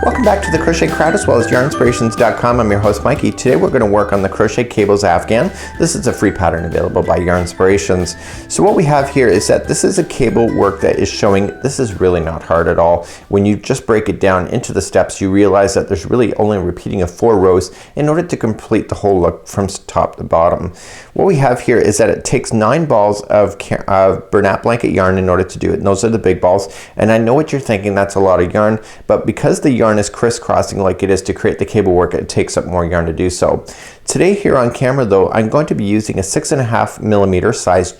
Welcome back to the Crochet Crowd as well as Yarnspirations.com. I'm your host Mikey. Today we're going to work on the Crochet Cables Afghan. This is a free pattern available by Yarnspirations. So what we have here is that this is a cable work that is showing this is really not hard at all. When you just break it down into the steps, you realize that there's really only a repeating of 4 rows in order to complete the whole look from top to bottom. What we have here is that it takes 9 balls of Bernat Blanket yarn in order to do it, and those are the big balls. And I know what you're thinking, that's a lot of yarn, but because the yarn is crisscrossing like it is to create the cable work, it takes up more yarn to do so. Today here on camera though, I'm going to be using a 6.5mm size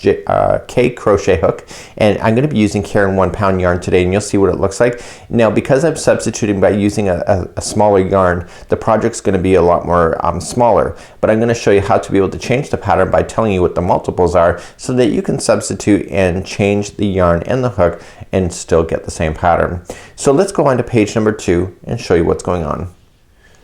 K crochet hook, and I'm going to be using Caron 1 pound yarn today, and you'll see what it looks like. Now because I'm substituting by using a smaller yarn, the project's going to be a lot more smaller, but I'm going to show you how to be able to change the pattern by telling you what the multiples are so that you can substitute and change the yarn and the hook and still get the same pattern. So let's go on to page number 2 and show you what's going on.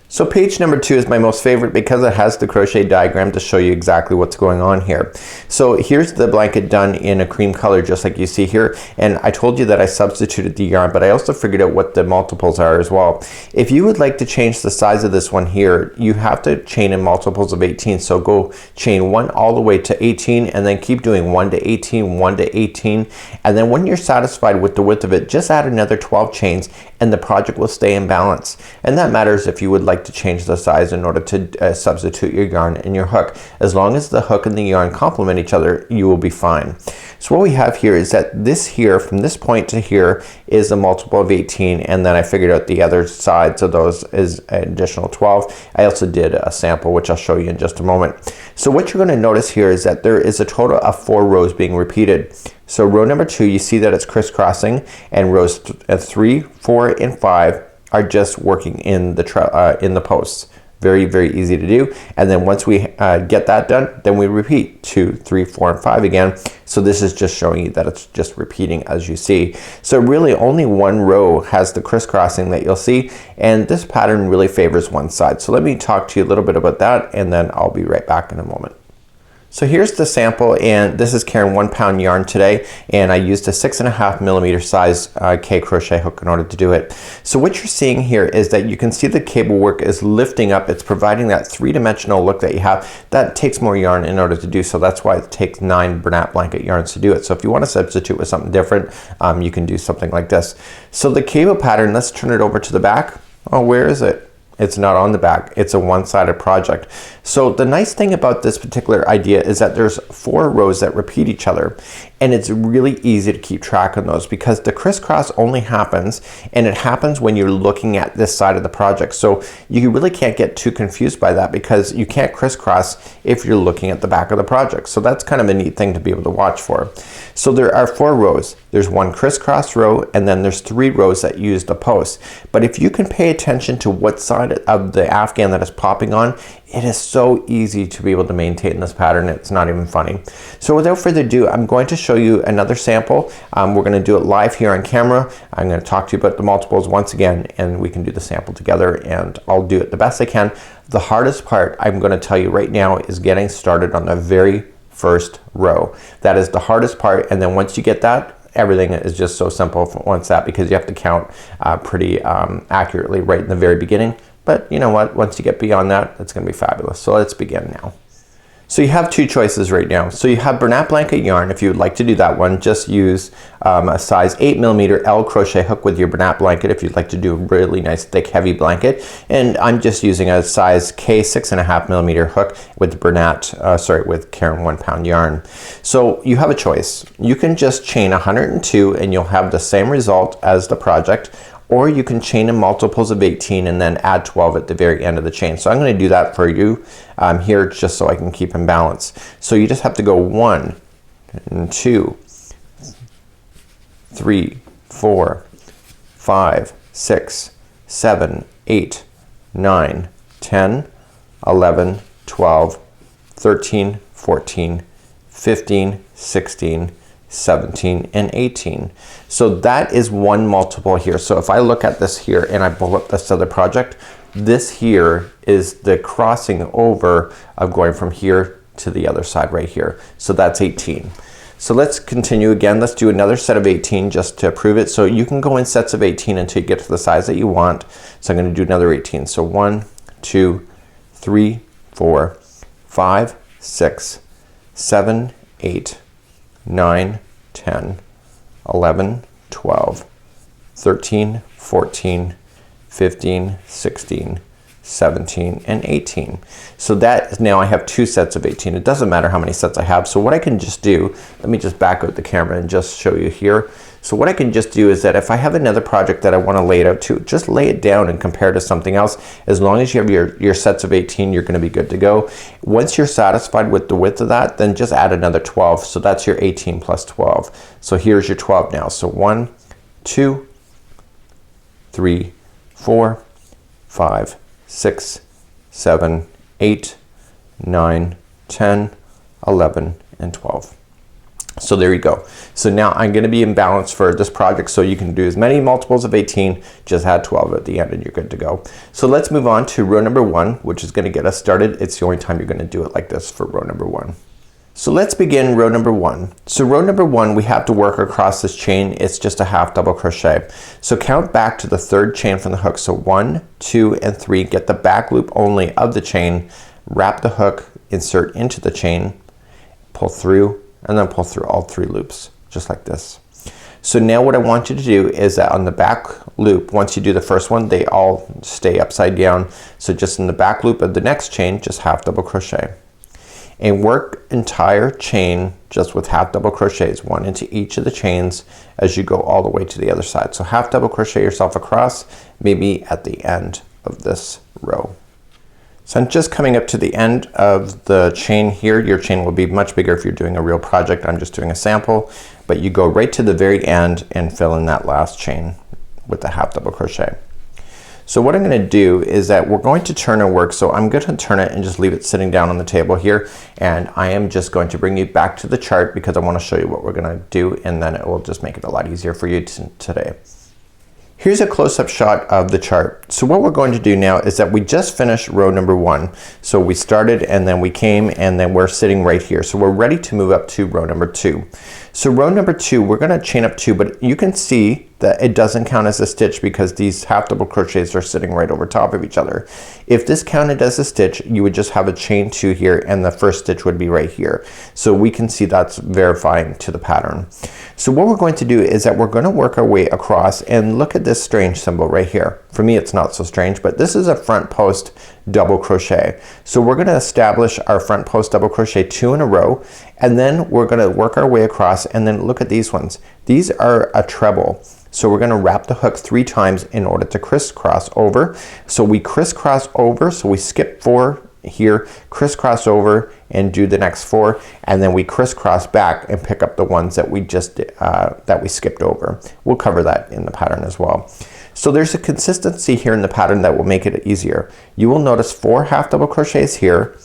So page number 2 is my most favorite because it has the crochet diagram to show you exactly what's going on here. So here's the blanket done in a cream color just like you see here, and I told you that I substituted the yarn, but I also figured out what the multiples are as well. If you would like to change the size of this one here, you have to chain in multiples of 18. So go chain 1 all the way to 18 and then keep doing 1 to 18, 1 to 18, and then when you're satisfied with the width of it, just add another 12 chains and the project will stay in balance. And that matters if you would like to change the size in order to substitute your yarn and your hook. As long as the hook and the yarn complement each other, you will be fine. So what we have here is that this here, from this point to here, is a multiple of 18, and then I figured out the other sides of those is an additional 12. I also did a sample which I'll show you in just a moment. So what you're going to notice here is that there is a total of 4 rows being repeated. So row number 2, you see that it's crisscrossing, and rows 3, 4, and 5 are just working in the posts. Very, very easy to do. And then once we get that done, then we repeat 2, 3, 4, and 5 again. So this is just showing you that it's just repeating as you see. So really only one row has the crisscrossing that you'll see, and this pattern really favors one side. So let me talk to you a little bit about that, and then I'll be right back in a moment. So here's the sample, and this is Caron 1 pound yarn today, and I used a 6.5mm size K crochet hook in order to do it. So what you're seeing here is that you can see the cable work is lifting up. It's providing that 3-dimensional look that you have. That takes more yarn in order to do so. That's why it takes 9 Bernat Blanket yarns to do it. So if you want to substitute with something different, you can do something like this. So the cable pattern, let's turn it over to the back. Oh, where is it? It's not on the back. It's a one-sided project. So the nice thing about this particular idea is that there's 4 rows that repeat each other, and it's really easy to keep track of those because the crisscross only happens, and it happens when you're looking at this side of the project. So you really can't get too confused by that because you can't crisscross if you're looking at the back of the project. So that's kind of a neat thing to be able to watch for. So there are 4 rows. There's 1 crisscross row, and then there's 3 rows that use the post. But if you can pay attention to what side of the Afghan that is popping on, it is so easy to be able to maintain this pattern. It's not even funny. So without further ado, I'm going to show you another sample. We're going to do it live here on camera. I'm going to talk to you about the multiples once again, and we can do the sample together, and I'll do it the best I can. The hardest part, I'm going to tell you right now, is getting started on the very first row. That is the hardest part, and then once you get that, everything is just so simple once that, because you have to count pretty accurately right in the very beginning. But you know what, once you get beyond that, it's going to be fabulous. So let's begin now. So you have 2 choices right now. So you have Bernat Blanket yarn. If you would like to do that one, just use a size 8mm L crochet hook with your Bernat Blanket if you'd like to do a really nice thick heavy blanket. And I'm just using a size K 6.5mm hook with with Caron 1 pound yarn. So you have a choice. You can just chain 102 and you'll have the same result as the project, or you can chain in multiples of 18 and then add 12 at the very end of the chain. So I'm going to do that for you here just so I can keep in balance. So you just have to go 1 and 2, 3, 4, 5, 6, 7, 8, 9, 10, 11, 12, 13, 14, 15, 16, 17, and 18. So that is one multiple here. So if I look at this here and I pull up this other project, this here is the crossing over of going from here to the other side right here. So that's 18. So let's continue again. Let's do another set of 18 just to prove it. So you can go in sets of 18 until you get to the size that you want. So I'm going to do another 18. So 1, 2, 3, 4, 5, 6, 7, 8, 9, 10, 11, 12, 13, 14, 15, 16, 17, and 18. So that now I have 2 sets of 18. It doesn't matter how many sets I have. So what I can just do, let me just back out the camera and just show you here. So what I can just do is that if I have another project that I want to lay it out to, just lay it down and compare to something else. As long as you have your sets of 18, you're going to be good to go. Once you're satisfied with the width of that, then just add another 12. So that's your 18 plus 12. So here's your 12 now. So 1, 2, 3, 4, 5, 6, 7, 8, 9, 10, 11, and 12. So there you go. So now I'm going to be in balance for this project, so you can do as many multiples of 18, just add 12 at the end and you're good to go. So let's move on to row number 1, which is going to get us started. It's the only time you're going to do it like this for row number 1. So let's begin row number 1. So row number 1, we have to work across this chain. It's just a half double crochet. So count back to the 3rd chain from the hook. So 1, 2, and 3. Get the back loop only of the chain. Wrap the hook, insert into the chain, pull through, and then pull through all 3 loops, just like this. So now what I want you to do is that on the back loop, once you do the first one, they all stay upside down. So just in the back loop of the next chain, just half double crochet. And work entire chain just with half double crochets, 1 into each of the chains as you go all the way to the other side. So half double crochet yourself across, maybe at the end of this row. So I'm just coming up to the end of the chain here. Your chain will be much bigger if you're doing a real project. I'm just doing a sample, but you go right to the very end and fill in that last chain with the half double crochet. So what I'm going to do is that we're going to turn our work. So I'm going to turn it and just leave it sitting down on the table here. And I am just going to bring you back to the chart because I want to show you what we're going to do, and then it will just make it a lot easier for you today. Here's a close-up shot of the chart. So what we're going to do now is that we just finished row number 1. So we started and then we came and then we're sitting right here. So we're ready to move up to row number 2. So row number 2, we're going to chain up 2, but you can see that it doesn't count as a stitch because these half double crochets are sitting right over top of each other. If this counted as a stitch, you would just have a chain 2 here and the first stitch would be right here. So we can see that's verifying to the pattern. So what we're going to do is that we're going to work our way across, and look at this strange symbol right here. For me it's not so strange, but this is a front post double crochet. So we're going to establish our front post double crochet 2 in a row, and then we're going to work our way across, and then look at these ones. These are a treble. So we're going to wrap the hook 3 times in order to crisscross over. So we crisscross over, so we skip 4 here, crisscross over and do the next 4, and then we crisscross back and pick up the ones that we just that we skipped over. We'll cover that in the pattern as well. So there's a consistency here in the pattern that will make it easier. You will notice 4 half double crochets here,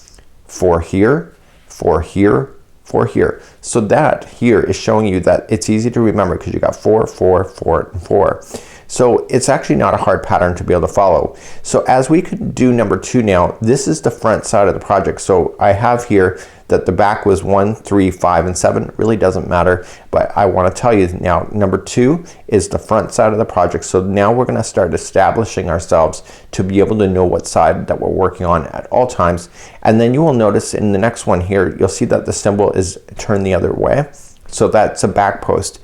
4 here, 4 here, 4 here. So that here is showing you that it's easy to remember because you got 4, 4, 4, and 4. So it's actually not a hard pattern to be able to follow. So as we could do number 2 now, this is the front side of the project. So I have here that the back was 1, 3, 5, and 7. It really doesn't matter, but I want to tell you now number 2 is the front side of the project. So now we're going to start establishing ourselves to be able to know what side that we're working on at all times. And then you will notice in the next one here, you'll see that the symbol is turned the other way. So that's a back post.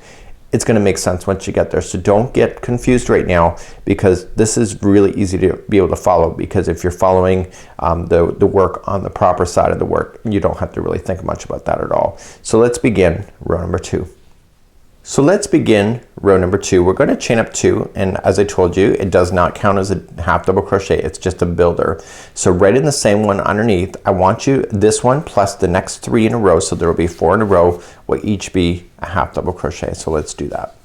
It's going to make sense once you get there. So don't get confused right now, because this is really easy to be able to follow, because if you're following the work on the proper side of the work, you don't have to really think much about that at all. So let's begin row number 2. So let's begin row number 2. We're going to chain up 2, and as I told you, it does not count as a half double crochet. It's just a builder. So right in the same one underneath, I want you this one plus the next 3 in a row, so there will be 4 in a row, will each be a half double crochet. So let's do that.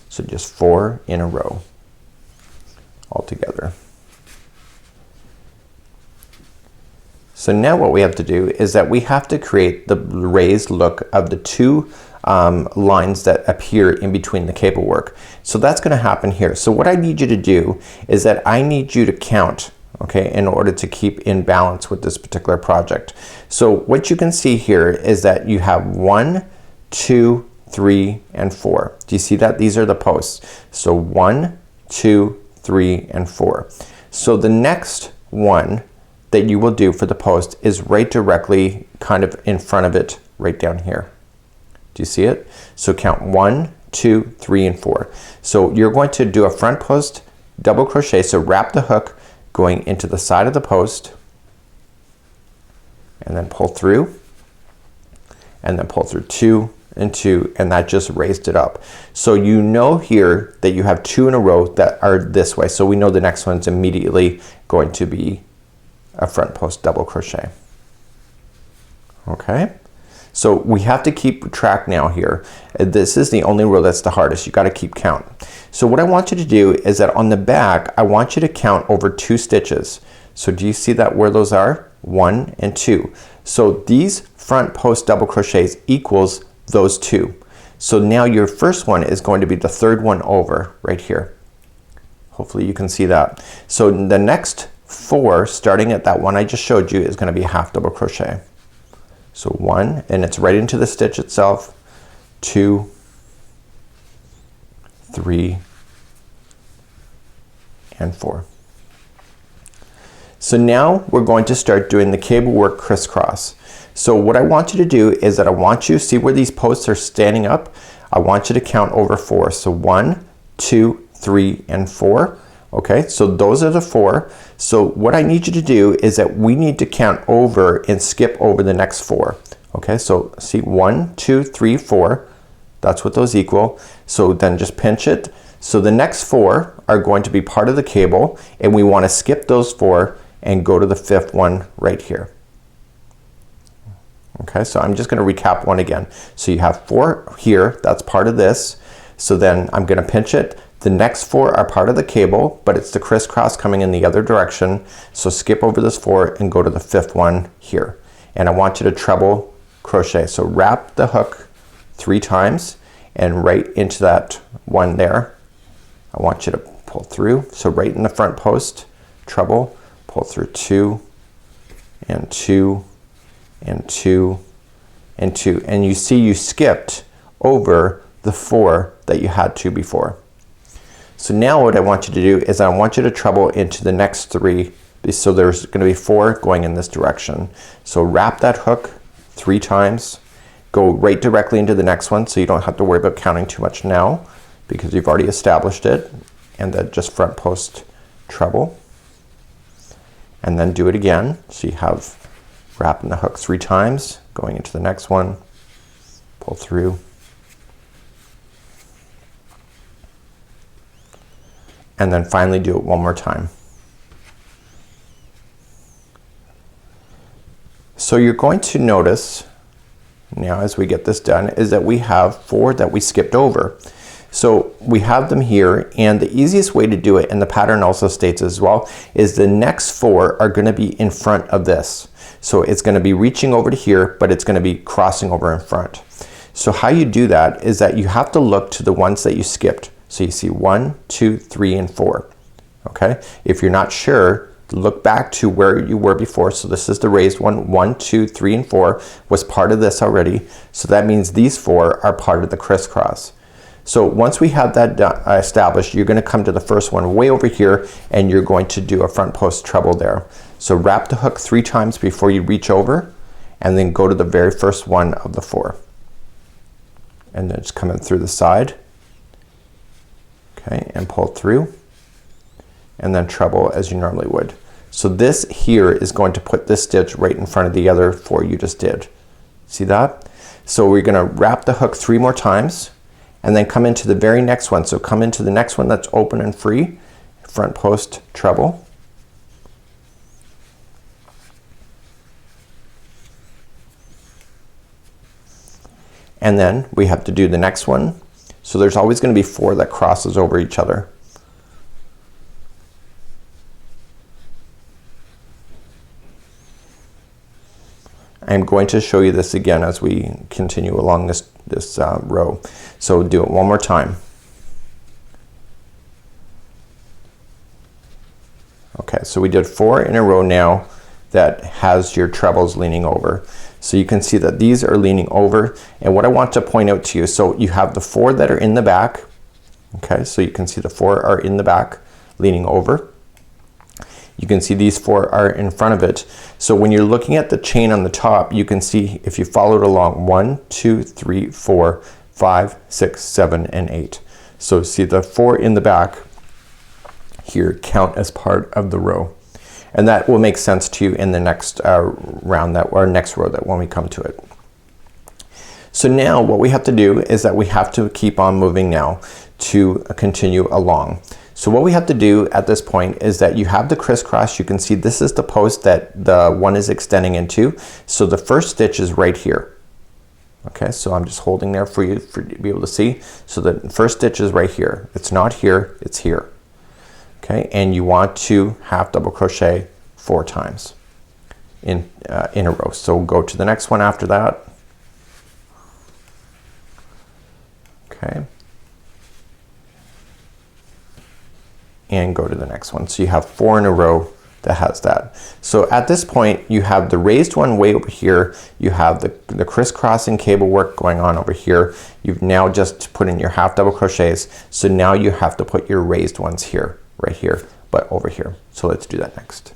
So just 4 in a row all together. So now what we have to do is that we have to create the raised look of the 2 lines that appear in between the cable work. So that's going to happen here. So what I need you to do is that I need you to count okay, in order to keep in balance with this particular project. So what you can see here is that you have 1, 2, 3, and 4. Do you see that? These are the posts. So 1, 2, 3, and 4. So the next one that you will do for the post is right directly kind of in front of it, right down here. Do you see it? So count 1, 2, 3, and 4. So you're going to do a front post double crochet. So wrap the hook going into the side of the post and then pull through and then pull through 2 and 2, and that just raised it up. So you know here that you have 2 in a row that are this way. So we know the next one's immediately going to be a front post double crochet. Okay, so we have to keep track now here. This is the only row that's the hardest. You got to keep count. So what I want you to do is that on the back I want you to count over 2 stitches. So do you see that where those are? 1 and 2. So these front post double crochets equals those 2. So now your first one is going to be the third one over right here. Hopefully you can see that. So the next 4 starting at that one I just showed you is going to be half double crochet. So 1, and it's right into the stitch itself, 2, 3, and 4. So now we're going to start doing the cable work crisscross. So what I want you to do is that I want you to see where these posts are standing up. I want you to count over 4. So 1, 2, 3, and 4. Okay, so those are the 4. So what I need you to do is that we need to count over and skip over the next 4. Okay, so see 1, 2, 3, 4. That's what those equal. So then just pinch it. So the next 4 are going to be part of the cable, and we want to skip those 4 and go to the 5th one right here. Okay, so I'm just going to recap one again. So you have 4 here, that's part of this. So then I'm going to pinch it. The next 4 are part of the cable, but it's the crisscross coming in the other direction. So skip over this 4 and go to the 5th one here. And I want you to treble crochet. So wrap the hook 3 times and right into that one there. I want you to pull through. So right in the front post, treble, pull through 2 and 2 and 2 and 2, and you see you skipped over the 4 that you had to before. So now what I want you to do is I want you to treble into the next 3. So there's going to be 4 going in this direction. So wrap that hook 3 times, go right directly into the next one, so you don't have to worry about counting too much now because you've already established it, and then just front post treble, and then do it again. So you have wrapping the hook 3 times, going into the next one, pull through, and then finally do it one more time. So you're going to notice now as we get this done is that we have 4 that we skipped over. So we have them here, and the easiest way to do it, and the pattern also states as well, is the next 4 are going to be in front of this. So it's going to be reaching over to here, but it's going to be crossing over in front. So how you do that is that you have to look to the ones that you skipped. So you see 1, 2, 3, and 4. Okay, if you're not sure, look back to where you were before. So this is the raised one. 1, 2, 3, and 4 was part of this already. So that means these 4 are part of the crisscross. So once we have that established, you're going to come to the first one way over here, and you're going to do a front post treble there. So wrap the hook 3 times before you reach over, and then go to the very first one of the 4. And then just come in through the side. Okay, and pull through, and then treble as you normally would. So this here is going to put this stitch right in front of the other 4 you just did. See that? So we're going to wrap the hook 3 more times, and then come into the very next one. So come into the next one that's open and free, front post treble, and then we have to do the next one. So there's always going to be 4 that crosses over each other. I'm going to show you this again as we continue along this row. So do it one more time. Okay, so we did 4 in a row now that has your trebles leaning over. So you can see that these are leaning over, and what I want to point out to you, so you have the 4 that are in the back. Okay, so you can see the 4 are in the back leaning over. You can see these 4 are in front of it. So when you're looking at the chain on the top, you can see if you followed along 1, 2, 3, 4, 5, 6, 7, and 8. So see the 4 in the back here count as part of the row. And that will make sense to you in the next round that, or next row that when we come to it. So now what we have to do is that we have to keep on moving now to continue along. So what we have to do at this point is that you have the crisscross. You can see this is the post that the one is extending into. So the first stitch is right here. Okay, so I'm just holding there for you to be able to see. So the first stitch is right here. It's not here, it's here. Okay, and you want to half double crochet 4 times in a row. So go to the next one after that. Okay, and go to the next one. So you have 4 in a row that has that. So at this point you have the raised one way over here. You have the crisscrossing cable work going on over here. You've now just put in your half double crochets. So now you have to put your raised ones here, right here, but over here. So let's do that next.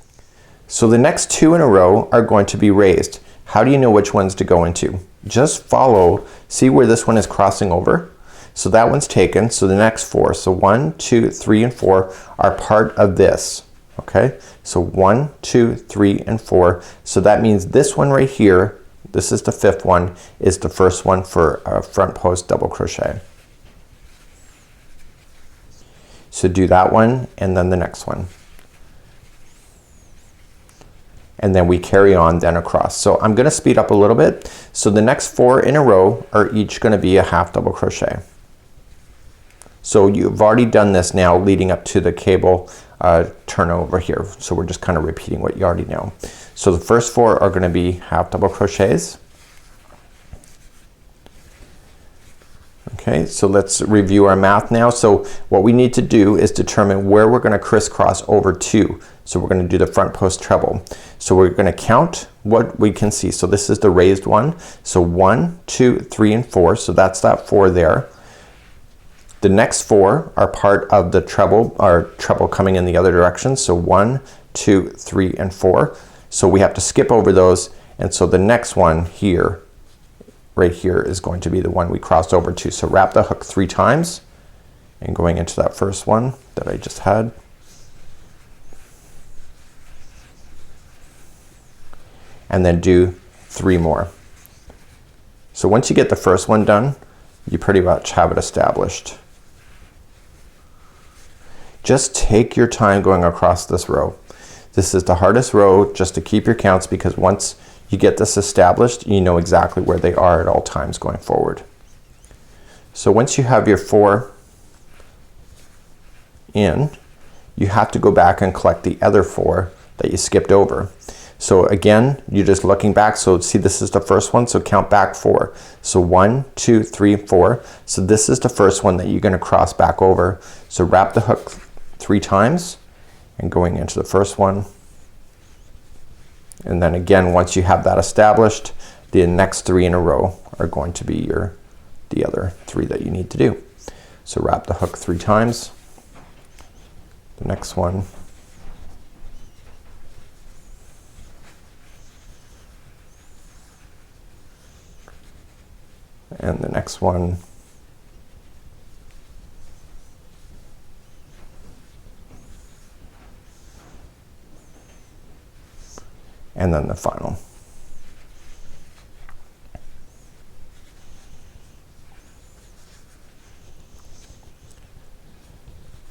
So the next 2 in a row are going to be raised. How do you know which ones to go into? Just follow, see where this one is crossing over? So that one's taken. So the next 4, so 1, 2, 3, and 4 are part of this. Okay, so 1, 2, 3, and 4. So that means this one right here, this is the 5th one, is the first one for a front post double crochet. So do that one and then the next one. And then we carry on then across. So I'm gonna speed up a little bit. So the next 4 in a row are each gonna be a half double crochet. So you've already done this now leading up to the cable turnover here. So we're just kind of repeating what you already know. So the first 4 are gonna be half double crochets. Okay, so let's review our math now. So what we need to do is determine where we're gonna crisscross over to. So we're gonna do the front post treble. So we're gonna count what we can see. So this is the raised one. So 1, 2, 3, and 4. So that's that 4 there. The next 4 are part of the treble, or treble coming in the other direction. So 1, 2, 3, and 4. So we have to skip over those. And so the next one here, right here, is going to be the one we crossed over to. So wrap the hook 3 times and going into that first one that I just had. And then do 3 more. So once you get the first one done, you pretty much have it established. Just take your time going across this row. This is the hardest row just to keep your counts, because once you get this established, you know exactly where they are at all times going forward. So once you have your 4 in, you have to go back and collect the other 4 that you skipped over. So again, you're just looking back. So see, this is the first one, so count back 4. So 1, 2, 3, 4. So this is the first one that you're gonna cross back over. So wrap the hook 3 times and going into the first one. And then again, once you have that established, the next 3 in a row are going to be the other 3 that you need to do. So wrap the hook 3 times. The next one. And the next one. And then the final.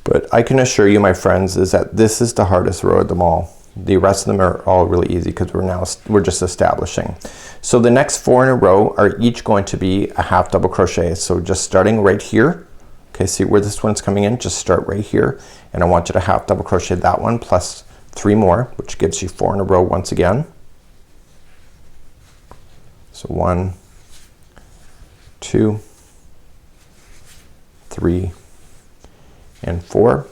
But I can assure you, my friends, is that this is the hardest row of them all. The rest of them are all really easy because we're just establishing. So the next 4 in a row are each going to be a half double crochet. So just starting right here. Okay, see where this one's coming in? Just start right here, and I want you to half double crochet that one plus 3 more, which gives you 4 in a row once again. So 1, 2, 3, and 4.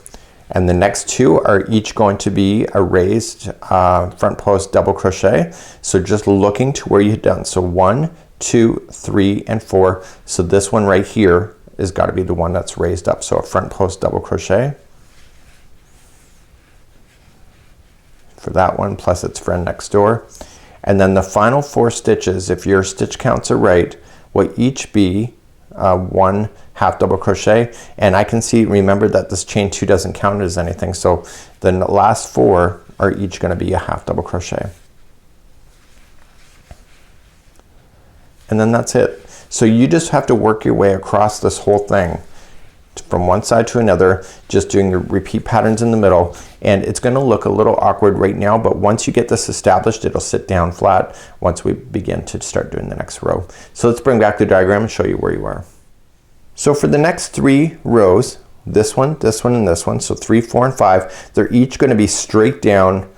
and the next two are each going to be a raised front post double crochet. So just looking to where you've done. So 1, 2, 3, and 4. So this one right here is got to be the one that's raised up. So a front post double crochet for that one, plus its friend next door. And then the final 4 stitches, if your stitch counts are right, will each be 1 half double crochet. And I can see, remember that this chain 2 doesn't count as anything, so the last 4 are each going to be a half double crochet. And then that's it. So you just have to work your way across this whole thing from one side to another, just doing your repeat patterns in the middle, and it's going to look a little awkward right now, but once you get this established, it'll sit down flat once we begin to start doing the next row. So let's bring back the diagram and show you where you are. So for the next 3 rows, this one, and this one, so 3, 4, and 5, they're each going to be straight down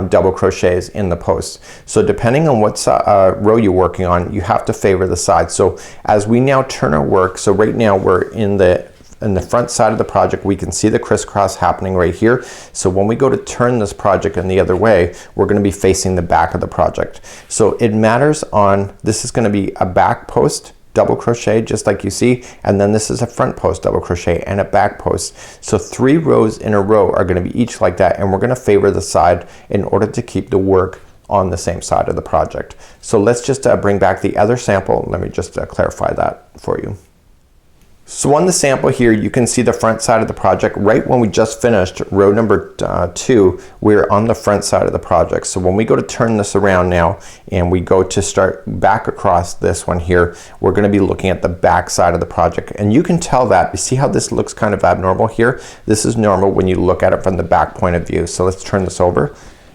double crochets in the post. So depending on what row you're working on, you have to favor the side. So as we now turn our work, so right now we're in the front side of the project, we can see the crisscross happening right here. So when we go to turn this project in the other way, we're going to be facing the back of the project. So it matters on, this is going to be a back post double crochet just like you see, and then this is a front post double crochet and a back post. So 3 rows in a row are going to be each like that, and we're going to favor the side in order to keep the work on the same side of the project. So let's just bring back the other sample. Let me just clarify that for you. So on the sample here, you can see the front side of the project. Right when we just finished row number 2, we're on the front side of the project. So when we go to turn this around now and we go to start back across this one here, we're going to be looking at the back side of the project. And you can tell that, you see how this looks kind of abnormal here? This is normal when you look at it from the back point of view. So let's turn this over,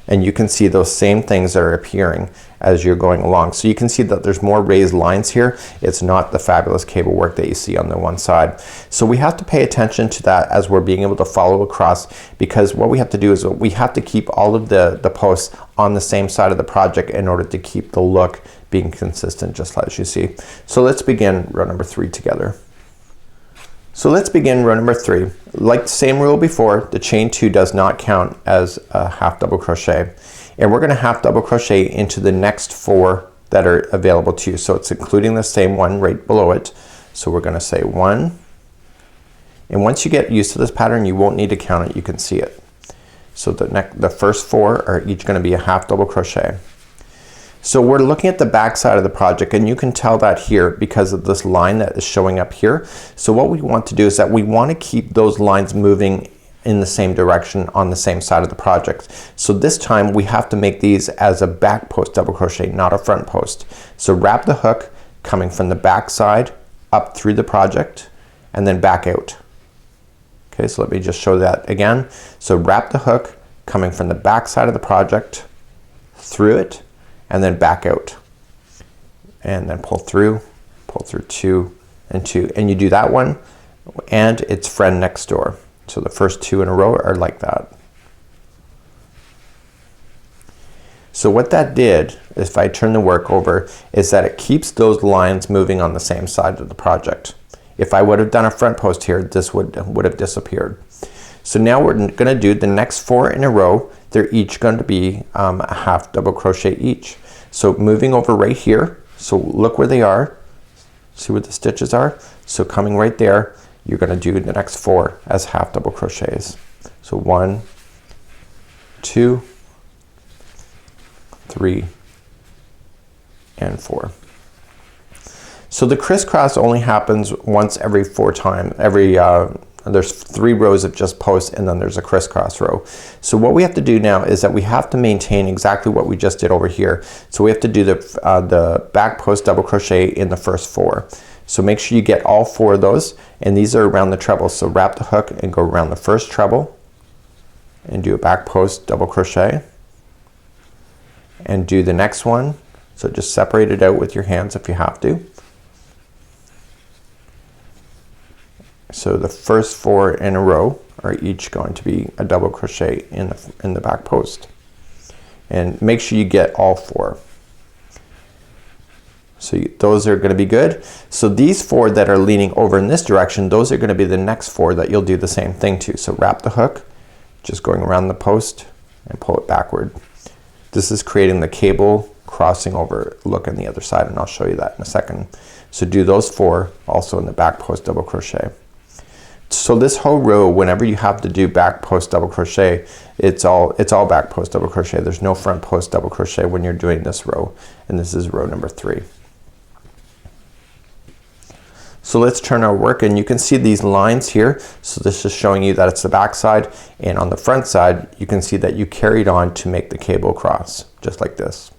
and you can see those same things that are appearing as you're going along. So you can see that there's more raised lines here. It's not the fabulous cable work that you see on the one side. So we have to pay attention to that as we're being able to follow across, because what we have to do is we have to keep all of the posts on the same side of the project in order to keep the look being consistent, just as you see. So let's begin row number 3 together. So let's begin row number 3. Like the same rule before, the chain 2 does not count as a half double crochet, and we're going to half double crochet into the next 4 that are available to you. So it's including the same one right below it. So we're going to say 1, and once you get used to this pattern, you won't need to count it, you can see it. So the first 4 are each going to be a half double crochet. So we're looking at the back side of the project, and you can tell that here because of this line that is showing up here. So what we want to do is that we want to keep those lines moving in the same direction on the same side of the project. So this time we have to make these as a back post double crochet, not a front post. So wrap the hook coming from the back side up through the project and then back out. Okay, so let me just show that again. So wrap the hook coming from the back side of the project through it and then back out, and then pull through 2 and 2, and you do that one and its friend next door. So the first 2 in a row are like that. So what that did, if I turn the work over, is that it keeps those lines moving on the same side of the project. If I would have done a front post here, this would have disappeared. So now we're going to do the next 4 in a row. They're each going to be a half double crochet each. So moving over right here, so look where they are, see where the stitches are. So coming right there, you're going to do the next 4 as half double crochets. So 1, 2, 3, and 4. So the crisscross only happens once every 4 times. There's 3 rows of just posts, and then there's a crisscross row. So what we have to do now is that we have to maintain exactly what we just did over here. So we have to do the back post double crochet in the first 4. So make sure you get all 4 of those, and these are around the treble. So wrap the hook and go around the first treble and do a back post double crochet and do the next one. So just separate it out with your hands if you have to. So the first 4 in a row are each going to be a double crochet in the back post, and make sure you get all 4. So those are going to be good. So these 4 that are leaning over in this direction, those are going to be the next 4 that you'll do the same thing to. So wrap the hook just going around the post and pull it backward. This is creating the cable crossing over look on the other side, and I'll show you that in a second. So do those 4 also in the back post double crochet. So this whole row, whenever you have to do back post double crochet, it's all back post double crochet. There's no front post double crochet when you're doing this row, and this is row number 3. So let's turn our work, and you can see these lines here. So this is showing you that it's the back side, and on the front side you can see that you carried on to make the cable cross just like this.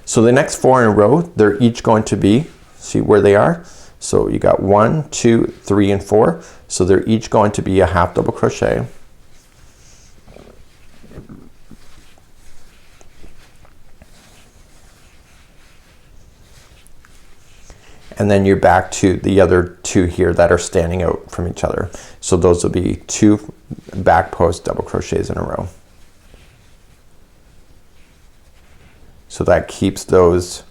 So the next 4 in a row, they're each going to be, see where they are? So you got 1, 2, 3, and 4. So they're each going to be a half double crochet. And then you're back to the other 2 here that are standing out from each other. So those will be 2 back post double crochets in a row. So that keeps those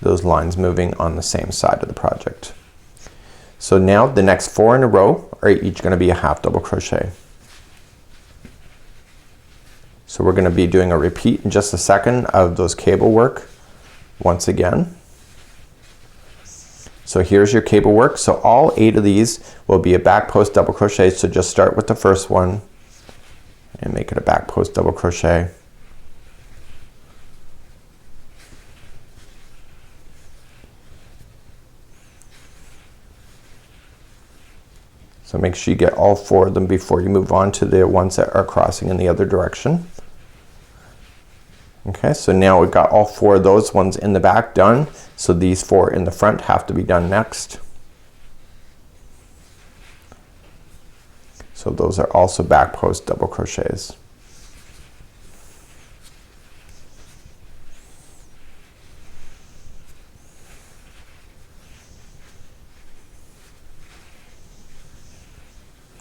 lines moving on the same side of the project. So now the next 4 in a row are each going to be a half double crochet. So we're going to be doing a repeat in just a second of those cable work once again. So here's your cable work. So all 8 of these will be a back post double crochet. So just start with the first one and make it a back post double crochet. So make sure you get all 4 of them before you move on to the ones that are crossing in the other direction. Okay, so now we've got all 4 of those ones in the back done. So these 4 in the front have to be done next. So those are also back post double crochets.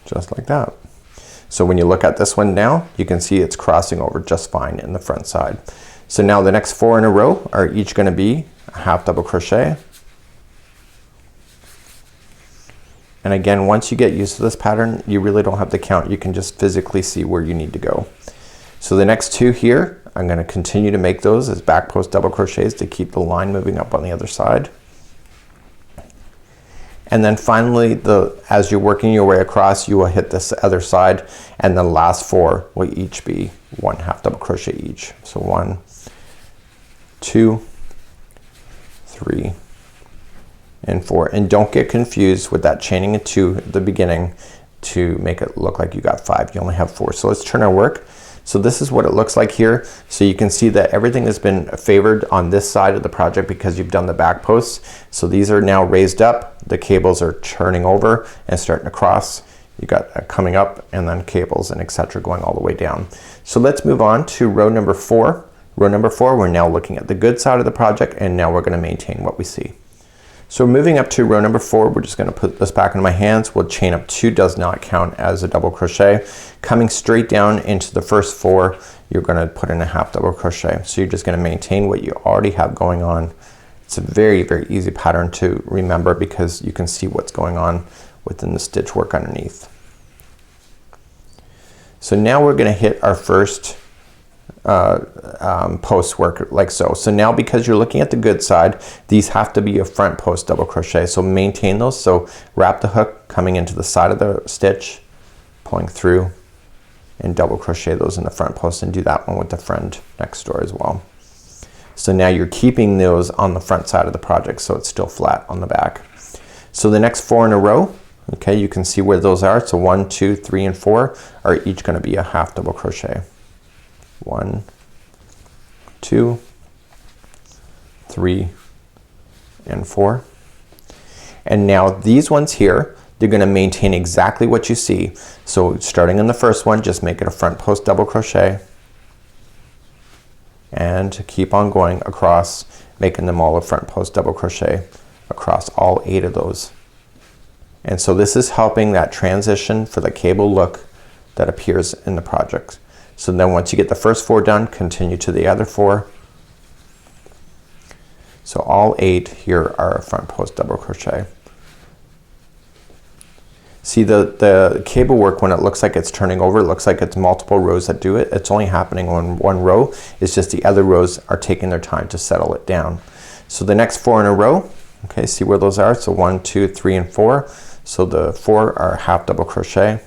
Just like that. So when you look at this one now, you can see it's crossing over just fine in the front side. So now the next 4 in a row are each going to be a half double crochet. And again, once you get used to this pattern, you really don't have to count. You can just physically see where you need to go. So the next 2 here, I'm going to continue to make those as back post double crochets to keep the line moving up on the other side. And then finally, as you're working your way across, you will hit this other side, and the last 4 will each be 1 half double crochet each. So 1, 2, 3, and 4. And don't get confused with that chaining of 2 at the beginning to make it look like you got 5. You only have 4. So let's turn our work. So this is what it looks like here. So you can see that everything has been favored on this side of the project because you've done the back posts. So these are now raised up. The cables are turning over and starting to cross. You got coming up, and then cables and etc. going all the way down. So let's move on to row number 4. Row number 4, we're now looking at the good side of the project, and now we're going to maintain what we see. So moving up to row number 4, we're just going to put this back into my hands. We'll chain up 2, does not count as a double crochet. Coming straight down into the first 4, you're going to put in a half double crochet. So you're just going to maintain what you already have going on. It's a very, very easy pattern to remember because you can see what's going on within the stitch work underneath. So now we're going to hit our first post work like so. So now because you're looking at the good side, these have to be a front post double crochet. So maintain those. So wrap the hook coming into the side of the stitch, pulling through, and double crochet those in the front post, and do that one with the friend next door as well. So now you're keeping those on the front side of the project so it's still flat on the back. So the next 4 in a row, okay, you can see where those are. So 1, 2, 3, and 4 are each going to be a half double crochet. 1, 2, 3, and 4. And now these ones here, they're going to maintain exactly what you see. So starting in the first one, just make it a front post double crochet and keep on going across, making them all a front post double crochet across all 8 of those. And so this is helping that transition for the cable look that appears in the project. So then once you get the first 4 done, continue to the other 4. So all 8 here are a front post double crochet. See the cable work, when it looks like it's turning over, it looks like it's multiple rows that do it. It's only happening on one row. It's just the other rows are taking their time to settle it down. So the next 4 in a row, okay, see where those are? So 1, 2, 3, and 4. So the 4 are half double crochet.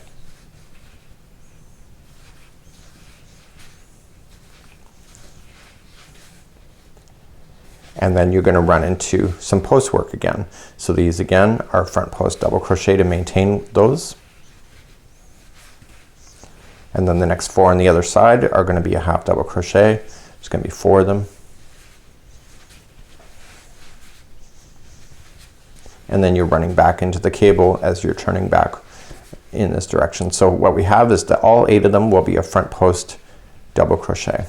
And then you're gonna run into some post work again. So these again are front post double crochet to maintain those. And then the next 4 on the other side are gonna be a half double crochet. There's gonna be 4 of them. And then you're running back into the cable as you're turning back in this direction. So what we have is that all 8 of them will be a front post double crochet.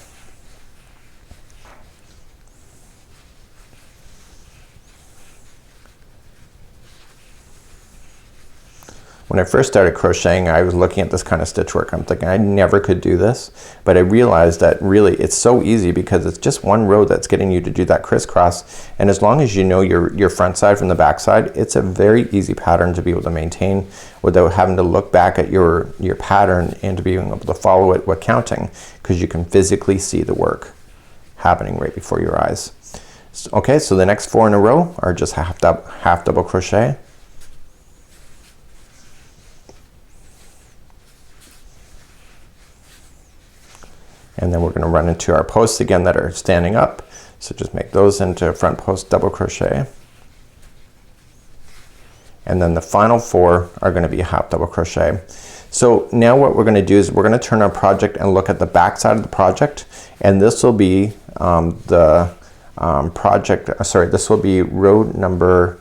When I first started crocheting, I was looking at this kind of stitch work. I'm thinking I never could do this, but I realized that really it's so easy because it's just one row that's getting you to do that crisscross, and as long as you know your front side from the back side, it's a very easy pattern to be able to maintain without having to look back at your pattern and to being able to follow it with counting, because you can physically see the work happening right before your eyes. Okay, so the next 4 in a row are just half double crochet. And then we're gonna run into our posts again that are standing up. So just make those into front post double crochet. And then the final 4 are gonna be a half double crochet. So now what we're gonna do is we're gonna turn our project and look at the back side of the project, and this will be this will be row number,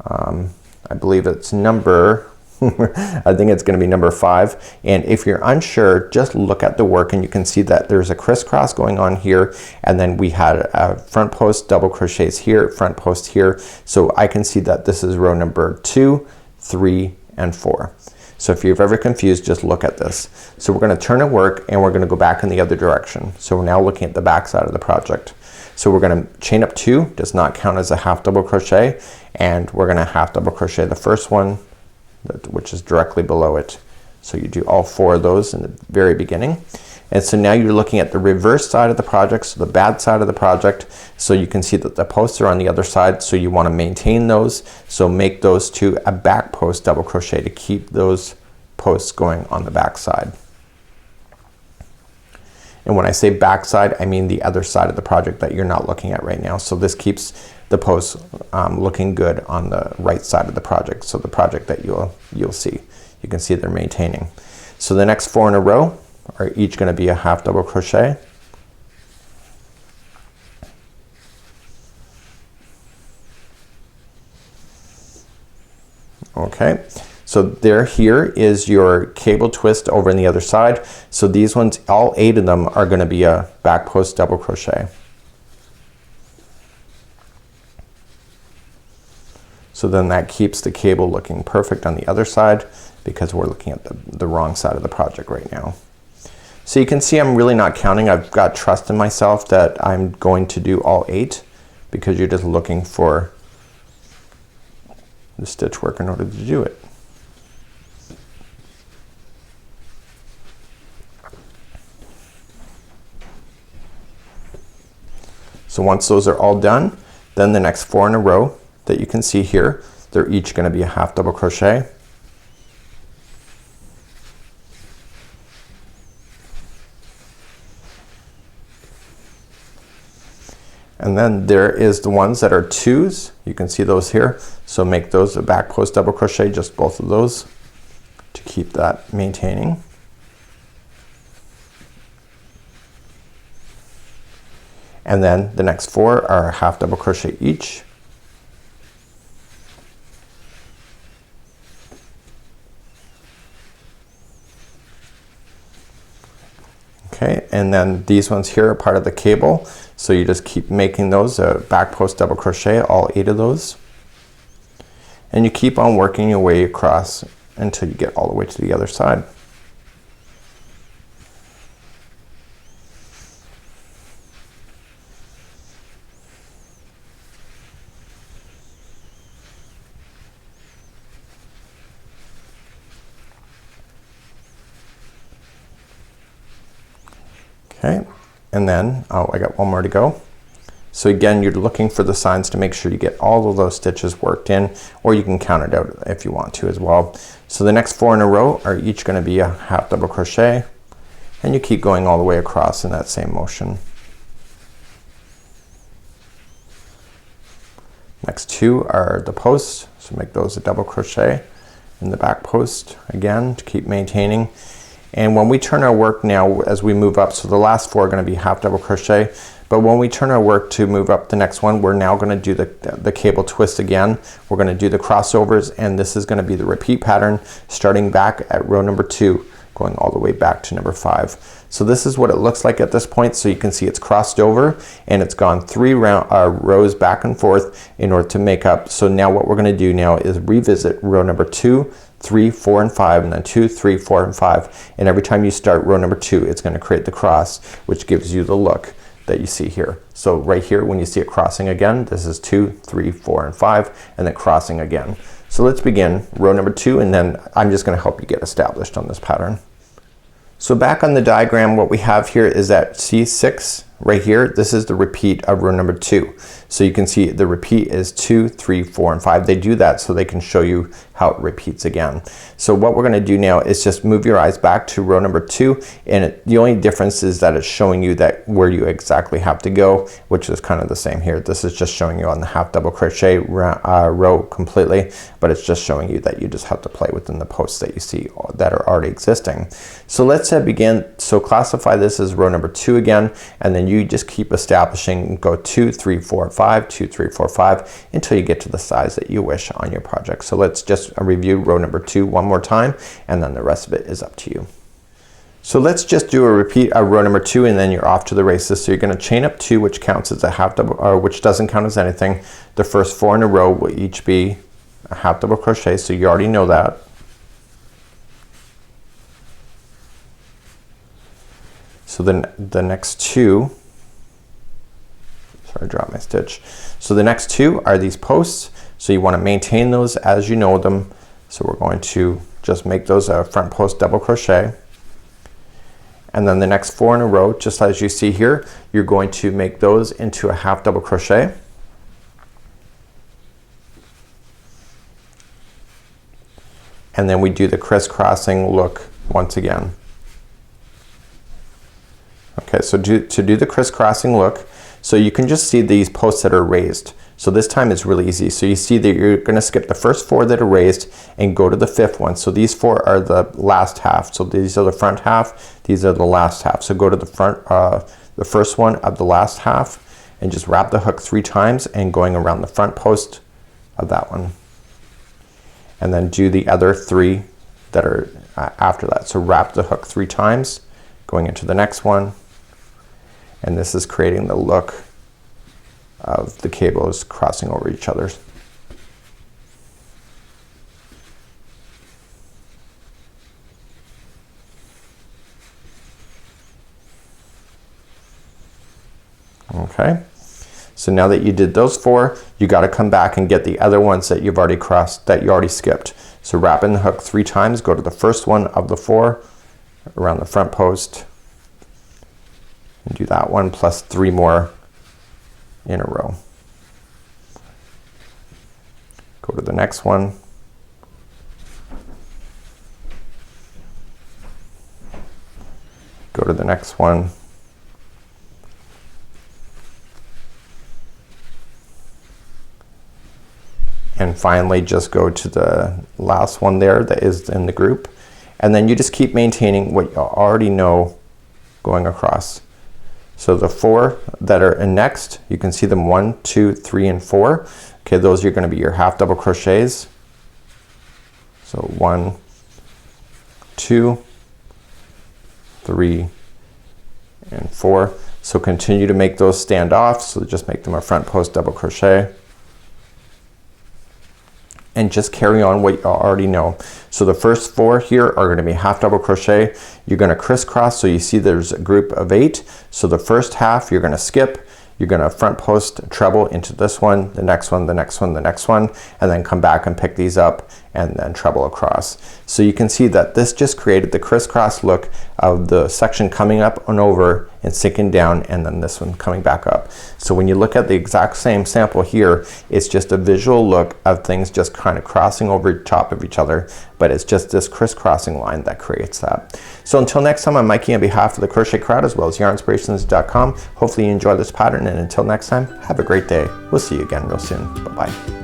I believe it's number I think it's gonna be number 5. And if you're unsure, just look at the work and you can see that there's a crisscross going on here, and then we had a front post double crochets here, front post here. So I can see that this is row number 2, 3, and 4. So if you're ever confused, just look at this. So we're gonna turn our work and we're gonna go back in the other direction. So we're now looking at the back side of the project. So we're gonna chain up 2, does not count as a half double crochet, and we're gonna half double crochet the first one, which is directly below it. So you do all 4 of those in the very beginning. And so now you're looking at the reverse side of the project, so the bad side of the project. So you can see that the posts are on the other side, so you want to maintain those. So make those 2 a back post double crochet to keep those posts going on the back side. And when I say back side, I mean the other side of the project that you're not looking at right now. So this keeps the posts looking good on the right side of the project. So the project that you'll see, you can see they're maintaining. So the next 4 in a row are each gonna be a half double crochet. Okay, so here is your cable twist over on the other side. So these ones, all 8 of them are gonna be a back post double crochet. So then that keeps the cable looking perfect on the other side, because we're looking at the wrong side of the project right now. So you can see I'm really not counting. I've got trust in myself that I'm going to do all 8, because you're just looking for the stitch work in order to do it. So once those are all done, then the next 4 in a row that you can see here, they're each gonna be a half double crochet. And then there is the ones that are 2s. You can see those here. So make those a back post double crochet, just both of those, to keep that maintaining. And then the next 4 are a half double crochet each. Okay, and then these ones here are part of the cable, so you just keep making those a back post double crochet, all 8 of those, and you keep on working your way across until you get all the way to the other side. Okay, and then I got one more to go. So again, you're looking for the signs to make sure you get all of those stitches worked in, or you can count it out if you want to as well. So the next 4 in a row are each going to be a half double crochet, and you keep going all the way across in that same motion. Next 2 are the posts, so make those a double crochet in the back post again to keep maintaining. And when we turn our work now as we move up, so the last 4 are going to be half double crochet, but when we turn our work to move up the next one, we're now going to do the cable twist again. We're going to do the crossovers, and this is going to be the repeat pattern starting back at row number 2 going all the way back to number 5. So this is what it looks like at this point. So you can see it's crossed over and it's gone 3 rows back and forth in order to make up. So now what we're going to do now is revisit row number 2, 3, 4, and 5, and then 2, 3, 4, and 5. And every time you start row number 2, it's going to create the cross, which gives you the look that you see here. So right here, when you see it crossing again, this is 2, 3, 4, and 5, and then crossing again. So let's begin row number 2, and then I'm just going to help you get established on this pattern. So back on the diagram, what we have here is that C6 right here, this is the repeat of row number 2. So you can see the repeat is 2, 3, 4, and 5. They do that so they can show you how it repeats again. So what we're going to do now is just move your eyes back to row number 2, and the only difference is that it's showing you that where you exactly have to go, which is kind of the same here. This is just showing you on the half double crochet row completely, but it's just showing you that you just have to play within the posts that you see that are already existing. So let's begin. So classify this as row number 2 again, and then you just keep establishing, go 2, 3, 4, 5, 2, 3, 4, 5 until you get to the size that you wish on your project. So let's just review row number 2 one more time, and then the rest of it is up to you. So let's just do a repeat of row number 2, and then you're off to the races. So you're going to chain up 2, which counts as a half double, or which doesn't count as anything. The first 4 in a row will each be a half double crochet, so you already know that. So then the next 2, sorry, I dropped my stitch. So the next 2 are these posts. So you want to maintain those as you know them. So we're going to just make those a front post double crochet. And then the next 4 in a row, just as you see here, you're going to make those into a half double crochet. And then we do the crisscrossing look once again. Okay, so to do the crisscrossing look, so you can just see these posts that are raised. So this time it's really easy. So you see that you're going to skip the first 4 that are raised and go to the 5th one. So these 4 are the last half. So these are the front half, these are the last half. So go to the front, the first one of the last half, and just wrap the hook 3 times and going around the front post of that one. And then do the other 3 that are after that. So wrap the hook 3 times, going into the next one. And this is creating the look of the cables crossing over each other. Okay, so now that you did those 4, you got to come back and get the other ones that you've already crossed, that you already skipped. So wrap in the hook 3 times, go to the first one of the 4 around the front post, and do that one plus 3 more in a row. Go to the next one. Go to the next one. And finally just go to the last one there that is in the group. And then you just keep maintaining what you already know going across. So the 4 that are in next, you can see them 1, 2, 3, and 4. Okay, those are going to be your half double crochets. So 1, 2, 3, and 4. So continue to make those stand off. So just make them a front post double crochet. And just carry on what you already know. So the first 4 here are going to be half double crochet. You're going to crisscross, so you see there's a group of 8. So the first half you're going to skip, you're going to front post treble into this one, the next one, the next one, the next one, and then come back and pick these up and then treble across. So you can see that this just created the crisscross look of the section coming up and over and sinking down, and then this one coming back up. So when you look at the exact same sample here, it's just a visual look of things just kind of crossing over top of each other, but it's just this crisscrossing line that creates that. So until next time, I'm Mikey on behalf of the Crochet Crowd as well as Yarnspirations.com. Hopefully you enjoy this pattern, and until next time, have a great day. We'll see you again real soon. Bye bye.